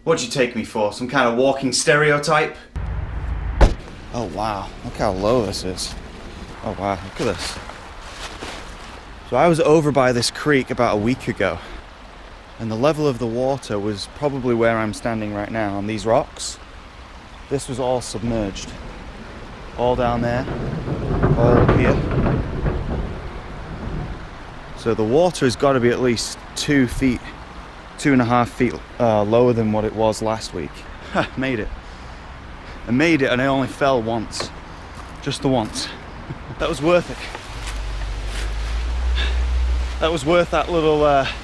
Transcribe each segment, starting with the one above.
What'd you take me for? Some kind of walking stereotype? Oh wow, look how low this is. Oh wow, look at this. So I was over by this creek about a week ago, and the level of the water was probably where I'm standing right now on these rocks. This was all submerged. All down there, all up here. So the water has got to be at least 2 feet, 2.5 feet lower than what it was last week. Ha, made it. I made it and I only fell once. Just the once. That was worth it. That was worth that little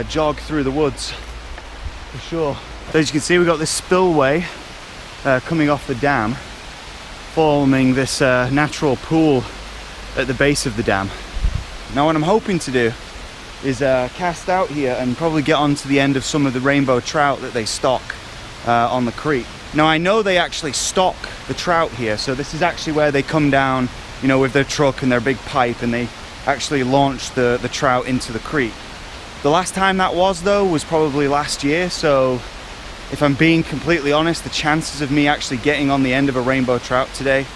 jog through the woods, for sure. As you can see, we've got this spillway coming off the dam, forming this natural pool at the base of the dam. Now what I'm hoping to do is cast out here and probably get onto the end of some of the rainbow trout that they stock on the creek. Now I know they actually stock the trout here, so this is actually where they come down, you know, with their truck and their big pipe, and they actually launch the trout into the creek. The last time that was, though, was probably last year, so if I'm being completely honest, the chances of me actually getting on the end of a rainbow trout today,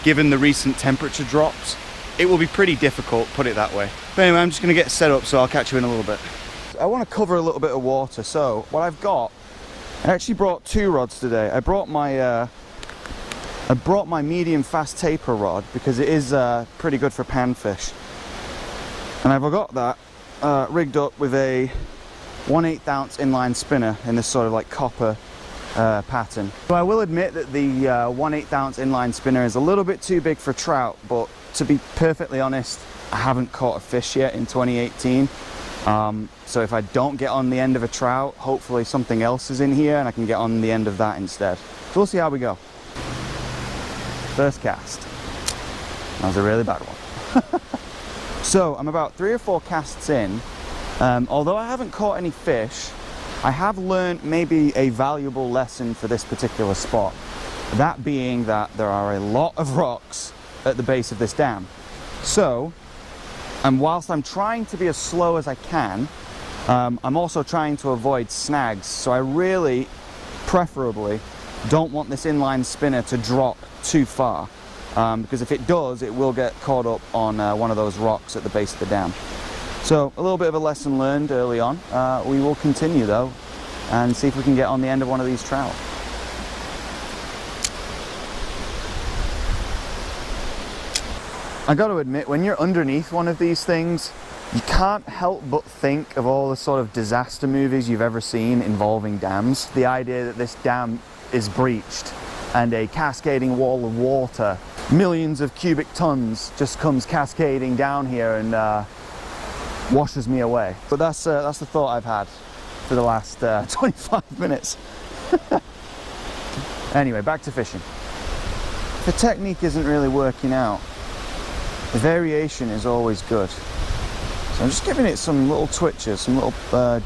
given the recent temperature drops, it will be pretty difficult, put it that way. But anyway, I'm just gonna get set up, so I'll catch you in a little bit. I wanna cover a little bit of water, so what I've got, I actually brought 2 rods today. I brought my medium fast taper rod because it is pretty good for panfish. And I've got that rigged up with a 1/8 ounce inline spinner in this sort of like copper pattern. So I will admit that the 1/8 ounce inline spinner is a little bit too big for trout, but to be perfectly honest, I haven't caught a fish yet in 2018. So if I don't get on the end of a trout, hopefully something else is in here and I can get on the end of that instead. So we'll see how we go. First cast. That was a really bad one. So I'm about 3 or 4 casts in. Although I haven't caught any fish, I have learned maybe a valuable lesson for this particular spot. That being that there are a lot of rocks at the base of this dam. So, and whilst I'm trying to be as slow as I can, I'm also trying to avoid snags. So I really, preferably, don't want this inline spinner to drop too far, because if it does, it will get caught up on one of those rocks at the base of the dam. So a little bit of a lesson learned early on. We will continue though and see if we can get on the end of one of these trout. I got to admit, when you're underneath one of these things, you can't help but think of all the sort of disaster movies you've ever seen involving dams. The idea that this dam is breached and a cascading wall of water, millions of cubic tons, just comes cascading down here and washes me away. But that's the thought I've had for the last 25 minutes. Anyway, back to fishing. The technique isn't really working out. The variation is always good. So I'm just giving it some little twitches, some little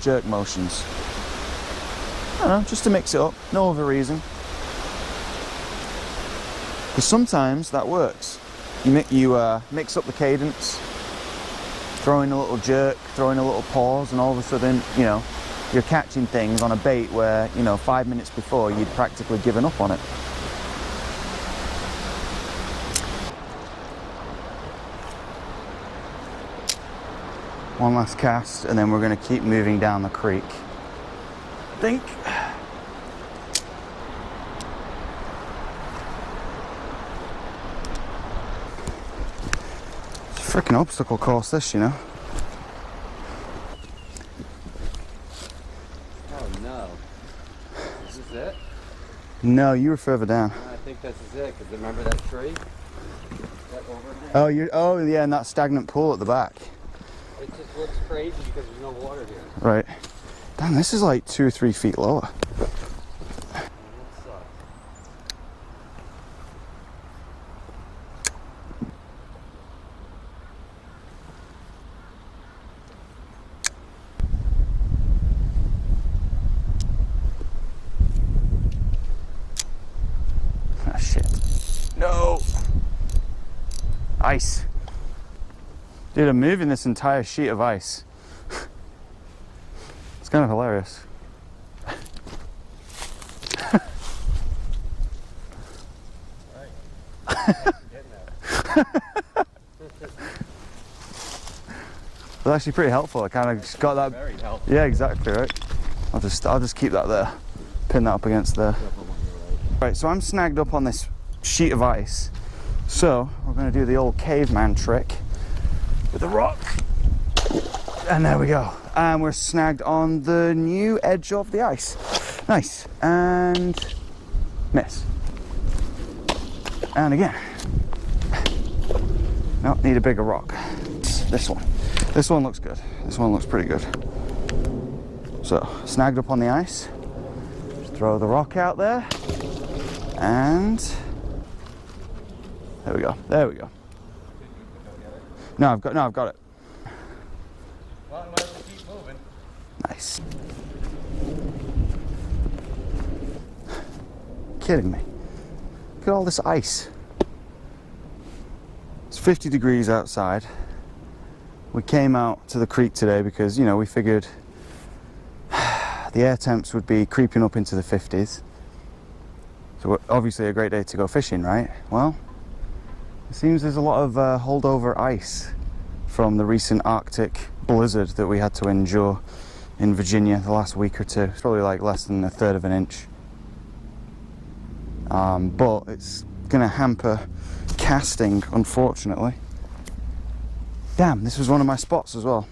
jerk motions. I don't know, just to mix it up, no other reason. Because sometimes that works. You mix up the cadence, throw in a little jerk, throw in a little pause, and all of a sudden, you know, you're catching things on a bait where, you know, 5 minutes before you'd practically given up on it. One last cast, and then we're going to keep moving down the creek. I think. It's a freaking obstacle course, this, you know. Oh no. Is this it? No, you were further down. I think this is it, because remember that tree? That overhang? Oh yeah, and that stagnant pool at the back. It just looks crazy because there's no water here. Right. Damn, this is like 2 or 3 feet lower. Ah, shit. No! Ice. Dude, I'm moving this entire sheet of ice. It's kind of hilarious. It's actually pretty helpful. I kind of just got that. Very helpful. Yeah, exactly, right. I'll just keep that there. Pin that up against there. Right, so I'm snagged up on this sheet of ice. So we're going to do the old caveman trick with a rock. And there we go. And we're snagged on the new edge of the ice. Nice. And miss. And again. No, need a bigger rock. This one. This one looks good. This one looks pretty good. So, snagged up on the ice. Just throw the rock out there. And there we go. There we go. No, I've got it. Well, might as well keep moving. Nice. Kidding me. Look at all this ice. It's 50 degrees outside. We came out to the creek today because, you know, we figured the air temps would be creeping up into the 50s. So obviously a great day to go fishing, right? Well, it seems there's a lot of holdover ice from the recent Arctic blizzard that we had to endure in Virginia the last week or two. It's probably like less than 1/3 of an inch. But it's gonna hamper casting, unfortunately. Damn, this was one of my spots as well.